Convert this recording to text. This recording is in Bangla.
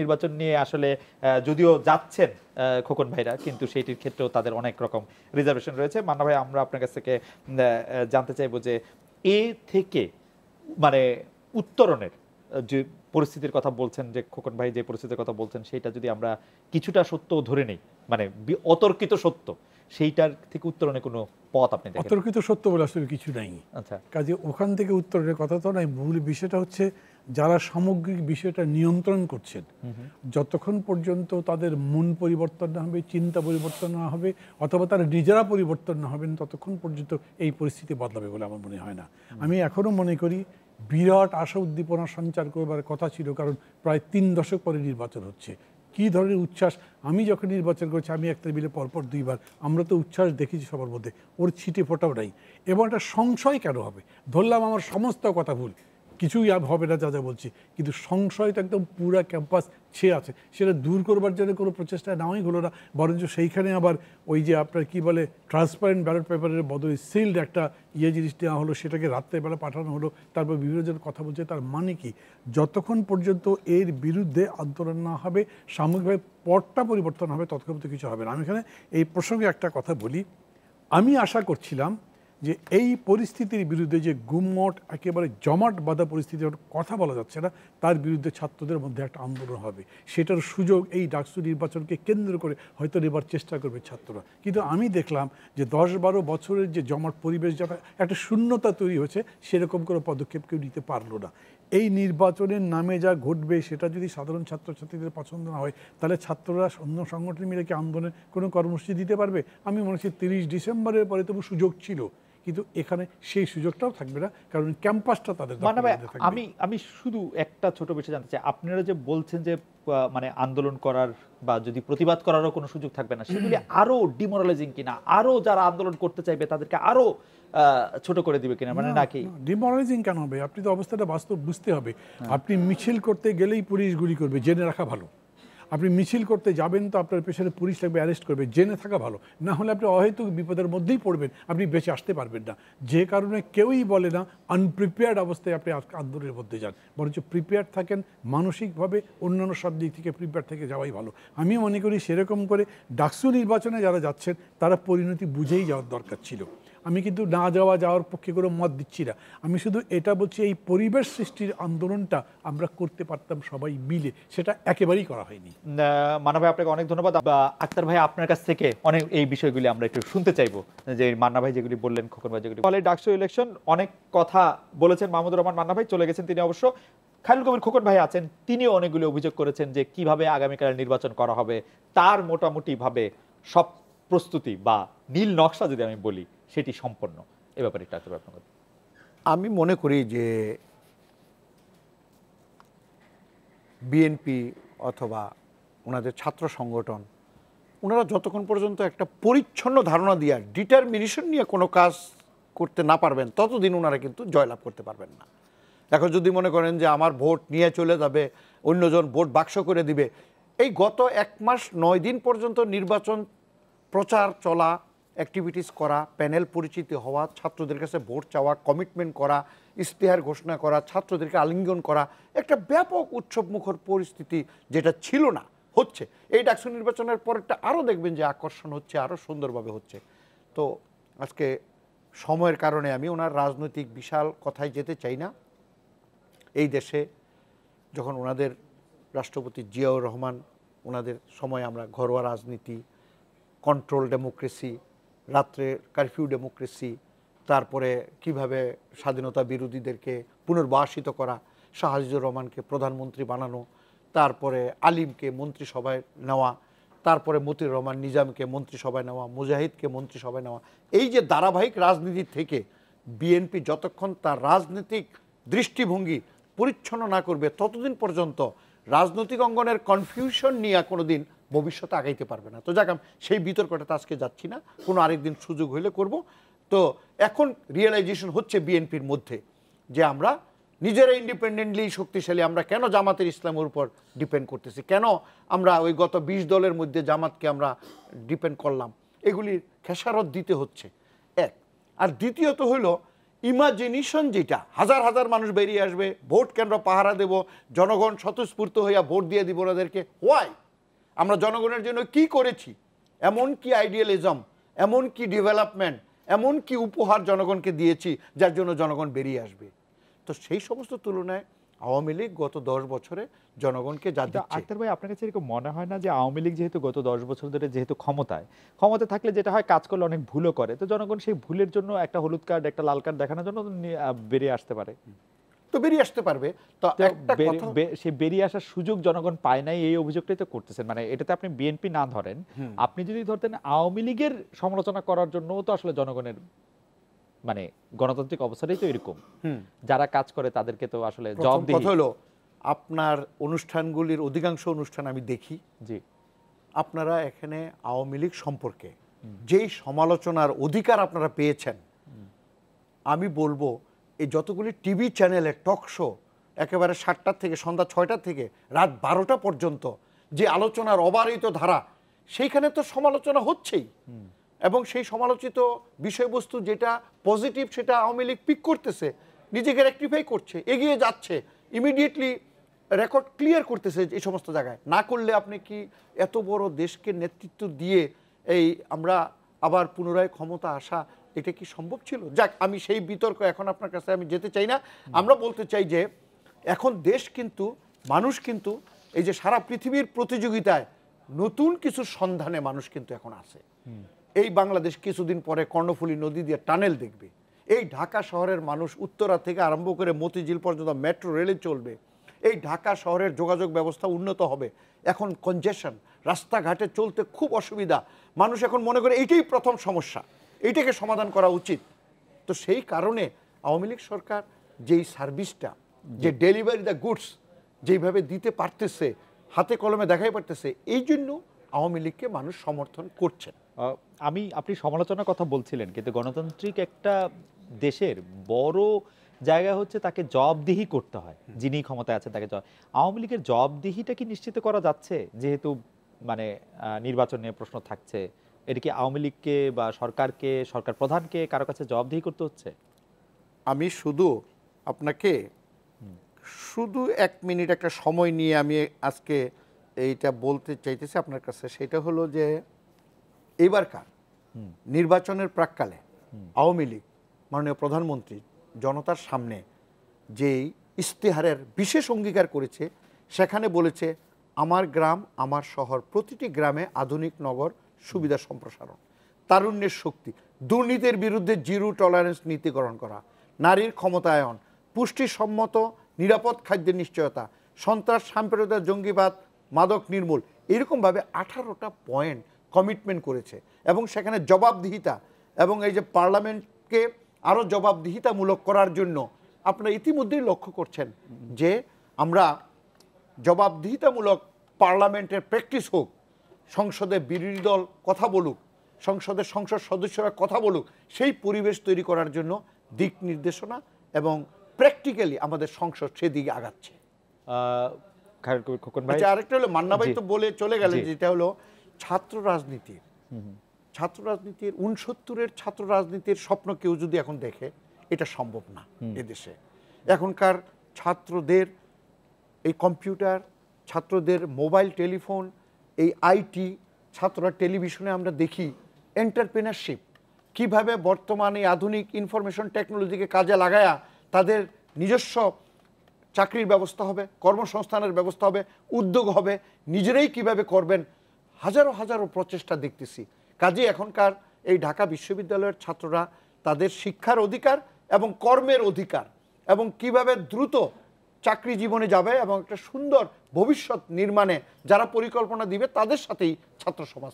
নির্বাচন নিয়ে আসলে যদিও যাচ্ছেন খোকন ভাইরা, কিন্তু সেইটির ক্ষেত্রেও তাদের অনেক রকম রিজার্ভেশন রয়েছে। মান্না ভাই, আমরা আপনার কাছ থেকে জানতে চাইবো যে এ থেকে মানে উত্তরণের যে পরিস্থিতির কথা বলছেন, যে খোকন ভাই যে পরিস্থিতির কথা বলছেন, সেটা যদি আমরা কিছুটা সত্য ধরে নেই, মানে অতর্কিত সত্য, সেইটার থেকে উত্তরণের কোনো পথ আপনি দেখেন? অতর্কিত সত্য বলে আসলে কিছু নাই। আচ্ছা, কাজে ওখান থেকে উত্তরের কথা তো নাই। মূল বিষয়টা হচ্ছে যারা সামগ্রিক বিষয়টা নিয়ন্ত্রণ করছেন, যতক্ষণ পর্যন্ত তাদের মন পরিবর্তন না হবে, চিন্তা পরিবর্তন না হবে, অথবা তারা নিজেরা পরিবর্তন না হবেন, ততক্ষণ পর্যন্ত এই পরিস্থিতি বদলাবে বলে আমার মনে হয় না। আমি এখনও মনে করি বিরাট আশা উদ্দীপনা সঞ্চার করবার কথা ছিল, কারণ প্রায় 3 দশক পরে নির্বাচন হচ্ছে। কী ধরনের উচ্ছ্বাস! আমি যখন নির্বাচন করেছি, আমি একটা মিলে পরপর 2 বার, আমরা তো উচ্ছ্বাস দেখেছি সবার মধ্যে, ওর ছিটে ফোটাও নাই। এবং একটা সংশয় কেন হবে? ধরলাম আমার সমস্ত কথা ভুল, কিছুই আর হবে না যা যা বলছি, কিন্তু সংশয় তো একদম পুরা ক্যাম্পাস ছেয়ে আছে। সেটা দূর করবার জন্য কোনো প্রচেষ্টা নেওয়াই হলো না, বরঞ্চ সেইখানে আবার ওই যে আপনার কি বলে ট্রান্সপারেন্ট ব্যালট পেপারের বদলে সিল্ড একটা জিনিস নেওয়া হলো, সেটাকে রাত্রেবেলা পাঠানো হলো, তারপর বিভিন্ন জন কথা বলছে। তার মানে কি, যতক্ষণ পর্যন্ত এর বিরুদ্ধে আন্দোলন না হবে, সামগ্রিকভাবে পটটা পরিবর্তন হবে, ততক্ষণ তো কিছু হবে না। আমি এখানে এই প্রসঙ্গে একটা কথা বলি। আমি আশা করছিলাম যে এই পরিস্থিতির বিরুদ্ধে, যে গুমমট একেবারে জমাট বাঁধা পরিস্থিতির কথা বলা যাচ্ছে না, তার বিরুদ্ধে ছাত্রদের মধ্যে একটা আন্দোলন হবে। সেটার সুযোগ এই ডাকসু নির্বাচনকে কেন্দ্র করে হয়তো নেবার চেষ্টা করবে ছাত্ররা। কিন্তু আমি দেখলাম যে 10-12 বছরের যে জমাট পরিবেশ, যেটা একটা শূন্যতা তৈরি হয়েছে, সেরকম কোনো পদক্ষেপ কেউ নিতে পারলো না। এই নির্বাচনের নামে যা ঘটবে, সেটা যদি সাধারণ ছাত্রছাত্রীদের পছন্দ না হয়, তাহলে ছাত্ররা অন্য সংগঠন মিলে কি আন্দোলনের কোনো কর্মসূচি দিতে পারবে? আমি মনে হচ্ছে 30 ডিসেম্বরের পরে তবু সুযোগ ছিল, কিন্তু এখানে সেই সুযোগটাও থাকবে না, কারণ ক্যাম্পাসটা তাদের আমি শুধু একটা ছোট বিষয় জানতে চাই। আপনারা যে বলছেন যে মানে আন্দোলন করার বা যদি প্রতিবাদ করারও কোনো সুযোগ থাকবে না, সেগুলি আরো ডিমোরালাইজিং কিনা, আরো যারা আন্দোলন করতে চাইবে তাদেরকে আরো ছোট করে দিবে কিনা, মানে নাকি? ডিমোরালাইজিং কেন হবে? আপনি তো অবস্থাটা বাস্তব বুঝতে হবে। আপনি মিছিল করতে গেলেই পুলিশ গুলি করবে, জেনে রাখা ভালো। আপনি মিছিল করতে যাবেন তো আপনার পেছনে পুলিশ লাগবে, অ্যারেস্ট করবে, জেনে থাকা ভালো। না হলে আপনি অহেতুক বিপদের মধ্যেই পড়বেন, আপনি বেঁচে আসতে পারবেন না। যে কারণে কেউই বলে না আনপ্রিপেয়ার্ড অবস্থায় আপনি আন্দোলনের মধ্যে যান, বরঞ্চ প্রিপেয়ার্ড থাকেন মানসিকভাবে, অন্যান্য সব দিক থেকে প্রিপেয়ার্ড থেকে যাওয়াই ভালো। আমি মনে করি সেরকম করে ডাকসু নির্বাচনে যারা যাচ্ছেন, তারা পরিণতি বুঝেই যাওয়ার দরকার ছিল। আমি কিন্তু না যাওয়ার পক্ষে কোনো মত দিচ্ছি না। আমি শুধু এটা বলছি, এই পরিবেশ সৃষ্টির আন্দোলনটা আমরা করতে পারতাম সবাই মিলে, সেটা একেবারেই করা হয়নি। মান্না ভাই, আপনাকে অনেক ধন্যবাদ। আক্তার ভাই, আপনার কাছ থেকে অনেক এই বিষয়গুলি আমরা একটু শুনতে চাইবো, যে মান্না ভাই যেগুলি বললেন, খোকন ভাই যেগুলি বলে। ডাকসু ইলেকশন অনেক কথা বলেছেন মাহমুদুর রহমান মান্না ভাই, চলে গেছেন তিনি অবশ্য। খায়রুল কবির খোকন ভাই আছেন, তিনিও অনেকগুলো অভিযোগ করেছেন যে কিভাবে আগামীকাল নির্বাচন করা হবে, তার মোটামুটি ভাবে সব প্রস্তুতি বা নীল নকশা যদি আমি বলি, সেটি সম্পন্ন। এ ব্যাপারে একটু আপনার। আমি মনে করি যে বিএনপি অথবা ওনাদের ছাত্র সংগঠন, ওনারা যতক্ষণ পর্যন্ত একটা পরিচ্ছন্ন ধারণা দিয়ে ডিটারমিনেশন নিয়ে কোনো কাজ করতে না পারবেন, ততদিন ওনারা কিন্তু জয়লাভ করতে পারবেন না। এখন যদি মনে করেন যে আমার ভোট নিয়ে চলে যাবে, অন্যজন ভোট বাক্স করে দিবে, এই গত 1 মাস 9 দিন পর্যন্ত নির্বাচন প্রচার চলা, অ্যাক্টিভিটিস করা, প্যানেল পরিচিতি হওয়া, ছাত্রদের কাছে ভোট চাওয়া, কমিটমেন্ট করা, ইশতেহার ঘোষণা করা, ছাত্রদেরকে আলিঙ্গন করা, একটা ব্যাপক উৎসবমুখর পরিস্থিতি যেটা ছিল না, হচ্ছে। এই ডাকসু নির্বাচনের পরেরটা আরও দেখবেন যে আকর্ষণ হচ্ছে, আরও সুন্দরভাবে হচ্ছে। তো আজকে সময়ের কারণে আমি ওনার রাজনৈতিক বিশাল কথায় যেতে চাই না। এই দেশে যখন ওনাদের রাষ্ট্রপতি জিয়াউর রহমান, ওনাদের সময় আমরা ঘরোয়া রাজনীতি, কন্ট্রোল ডেমোক্রেসি, রাত্রে কারফিউ ডেমোক্রেসি, তারপরে কিভাবে স্বাধীনতা বিরোধীদেরকে পুনর্বাসিত করা, শাহ আজিজুর রহমানকে প্রধানমন্ত্রী বানানো, তারপরে আলিমকে মন্ত্রিসভায় নেওয়া, তারপরে মতিউর রহমান নিজামকে মন্ত্রিসভায় নেওয়া, মুজাহিদকে মন্ত্রিসভায় নেওয়া, এই যে ধারাবাহিক রাজনীতি থেকে বিএনপি যতক্ষণ তার রাজনৈতিক দৃষ্টিভঙ্গি পরিচ্ছন্ন না করবে, ততদিন পর্যন্ত রাজনৈতিক অঙ্গনের কনফিউশন নিয়ে কোনোদিন ভবিষ্যতে আগাইতে পারবে না। তো যাক, সেই বিতর্কটাতে আজকে যাচ্ছি না, কোনো আরেকদিন সুযোগ হইলে করব। তো এখন রিয়েলাইজেশন হচ্ছে বিএনপির মধ্যে যে আমরা নিজেরা ইন্ডিপেন্ডেন্টলি শক্তিশালী, আমরা কেন জামাতের ইসলামের উপর ডিপেন্ড করতেছি, কেন আমরা ওই গত 20 দলের মধ্যে জামাতকে আমরা ডিপেন্ড করলাম, এগুলির খেসারত দিতে হচ্ছে এক। আর দ্বিতীয়ত হইল ইমাজিনেশন যেটা, হাজার হাজার মানুষ বেরিয়ে আসবে, ভোট কেন্দ্র পাহারা দেব, জনগণ স্বতঃস্ফূর্ত হইয়া ভোট দিয়ে দিব ওনাদেরকে, হোয়াই? আমরা জনগণের জন্য কি করেছি, এমন কি আইডিয়ালিজম, এমন কি ডেভেলপমেন্ট, এমন কি উপহার জনগণকে দিয়েছি যার জন্য জনগণ বেরিয়ে আসবে? তো সেই সমস্ত তুলনায় আওয়ামী লীগ গত 10 বছরে জনগণকে যা দিচ্ছে। আক্তার ভাই, আপনার কাছে এরকম মনে হয় না যে আওয়ামী লীগ যেহেতু গত 10 বছর ধরে যেহেতু ক্ষমতায় থাকলে যেটা হয়, কাজ করলে অনেক ভুলও করে, তো জনগণ সেই ভুলের জন্য একটা হলুদ কার্ড, একটা লাল কার্ড দেখানোর জন্য বেরিয়ে আসতে পারে? তো বেরিয়ে আসতে পারবে। তো একটা কথা, সে বেরিয়ে আসার সুযোগ জনগণ পায় নাই, এই অভিযোগটাই তো করতেছেন। মানে এটাতে আপনি বিএনপি না ধরেন, আপনি যদি ধরতেন আওয়ামী লীগের সমালোচনা করার জন্য, তো আসলে জনগণের মানে গণতান্ত্রিক অবস্থাটাই তো এরকম, যারা কাজ করে তাদেরকে তো আসলে জবাবদিহি। কথা হলো, আপনার অনুষ্ঠানগুলির অধিকাংশ অনুষ্ঠান আমি দেখি, জি, আপনারা এখানে আওয়ামী লীগ সম্পর্কে যেই সমালোচনার অধিকার আপনারা পেয়েছেন, আমি বলবো এই যতগুলি টিভি চ্যানেলে টক শো, একেবারে 7টা থেকে সন্ধ্যা 6টা থেকে রাত 12টা পর্যন্ত যে আলোচনার অবারিত ধারা, সেইখানে তো সমালোচনা হচ্ছেই, এবং সেই সমালোচিত বিষয়বস্তু যেটা পজিটিভ সেটা আওয়ামী লীগ পিক করতেছে, নিজেকে রেকটিফাই করছে, এগিয়ে যাচ্ছে, ইমিডিয়েটলি রেকর্ড ক্লিয়ার করতেছে এই সমস্ত জায়গায়। না করলে আপনি কি এত বড় দেশকে নেতৃত্ব দিয়ে এই আমরা আবার পুনরায় ক্ষমতা আসা, এটা কি সম্ভব ছিল? যাক, আমি সেই বিতর্ক এখন আপনার কাছে আমি যেতে চাই না। আমরা বলতে চাই যে এখন দেশ কিন্তু, মানুষ কিন্তু এই যে সারা পৃথিবীর প্রতিযোগিতায় নতুন কিছু সন্ধানে মানুষ কিন্তু এখন আছে। এই বাংলাদেশ কিছুদিন পরে কর্ণফুলী নদী দিয়ে টানেল দেখবে। এই ঢাকা শহরের মানুষ উত্তরা থেকে আরম্ভ করে মতিঝিল পর্যন্ত মেট্রো রেলে চলবে। এই ঢাকা শহরের যোগাযোগ ব্যবস্থা উন্নত হবে। এখন কনজেশন, রাস্তাঘাটে চলতে খুব অসুবিধা, মানুষ এখন মনে করে এইটাই প্রথম সমস্যা, এইটাকে সমাধান করা উচিত। তো সেই কারণে আওয়ামী লীগ সরকার যেই সার্ভিসটা, যে ডেলিভারি দ্য গুডস যেইভাবে দিতে পারতেছে, হাতে কলমে দেখাই পারতেছে, এই জন্য আওয়ামী লীগকে মানুষ সমর্থন করছেন। আপনি সমালোচনার কথা বলছিলেন, কিন্তু গণতান্ত্রিক একটা দেশের বড় জায়গা হচ্ছে তাকে জবাবদিহি করতে হয়, যিনি ক্ষমতায় আছেন তাকে। আওয়ামী লীগের জবাবদিহিটা কি নিশ্চিত করা যাচ্ছে? যেহেতু মানে নির্বাচন নিয়ে প্রশ্ন থাকছে, এটা কি আওয়ামী লীগকে বা সরকারকে, সরকার প্রধানকে কারো কাছে জবাবদিহি করতে হচ্ছে? আমি শুধু আপনাকে শুধু 1 মিনিট একটা সময় নিয়ে আমি আজকে এইটা বলতে চাইতেছি আপনার কাছে। সেটা হলো যে এবারকার নির্বাচনের প্রাক্কালে আওয়ামী লীগ, মাননীয় প্রধানমন্ত্রী জনতার সামনে যেই ইশতেহারের বিশেষ অঙ্গীকার করেছে, সেখানে বলেছে আমার গ্রাম আমার শহর, প্রতিটি গ্রামে আধুনিক নগর, সুবিধা সম্প্রসারণ, তারুণ্যের শক্তি, দুর্নীতির বিরুদ্ধে জিরো টলারেন্স নীতি গ্রহণ করা, নারীর ক্ষমতায়ন, পুষ্টিসম্মত নিরাপদ খাদ্যের নিশ্চয়তা, সন্ত্রাস, সাম্প্রদায়িক জঙ্গিবাদ, মাদক নির্মূল, এরকমভাবে 18টা পয়েন্ট কমিটমেন্ট করেছে। এবং সেখানে জবাবদিহিতা, এবং এই যে পার্লামেন্টকে আরও জবাবদিহিতামূলক করার জন্য আপনারা ইতিমধ্যেই লক্ষ্য করছেন যে আমরা জবাবদিহিতামূলক পার্লামেন্টের প্র্যাকটিস হোক, সংসদে বিরোধী দল কথা বলুক, সংসদের সংসদ সদস্যরা কথা বলুক, সেই পরিবেশ তৈরি করার জন্য দিক নির্দেশনা এবং প্র্যাকটিক্যালি আমাদের সংসদ সেদিকে আগাচ্ছে। আচ্ছা, আরেকটা হলো, মান্না ভাই তো বলে চলে গেলেন, যেটা হলো ছাত্র রাজনীতি। ছাত্র রাজনীতির 69-এর ছাত্র রাজনীতির স্বপ্ন কেউ যদি এখন দেখে, এটা সম্ভব না এদেশে। এখনকার ছাত্রদের এই কম্পিউটার, ছাত্রদের মোবাইল টেলিফোন, এই আইটি, ছাত্ররা টেলিভিশনে আমরা দেখি এন্টারপ্রেনারশিপ, কিভাবে বর্তমানে আধুনিক ইনফরমেশন টেকনোলজিকে কাজে লাগায়া তাদের নিজস্ব চাকরির ব্যবস্থা হবে, কর্মসংস্থানের ব্যবস্থা হবে, উদ্যোগ হবে, নিজেরাই কিভাবে করবেন, হাজারো হাজারো প্রচেষ্টা দেখতেছি। কাজে এখনকার এই ঢাকা বিশ্ববিদ্যালয়ের ছাত্ররা তাদের শিক্ষার অধিকার এবং কর্মের অধিকার, এবং কিভাবে দ্রুত চাকরি জীবনে যাবে এবং একটা সুন্দর ভবিষ্যৎ নির্মাণে যারা পরিকল্পনা দিবে, তাদের সাথেই ছাত্র সমাজ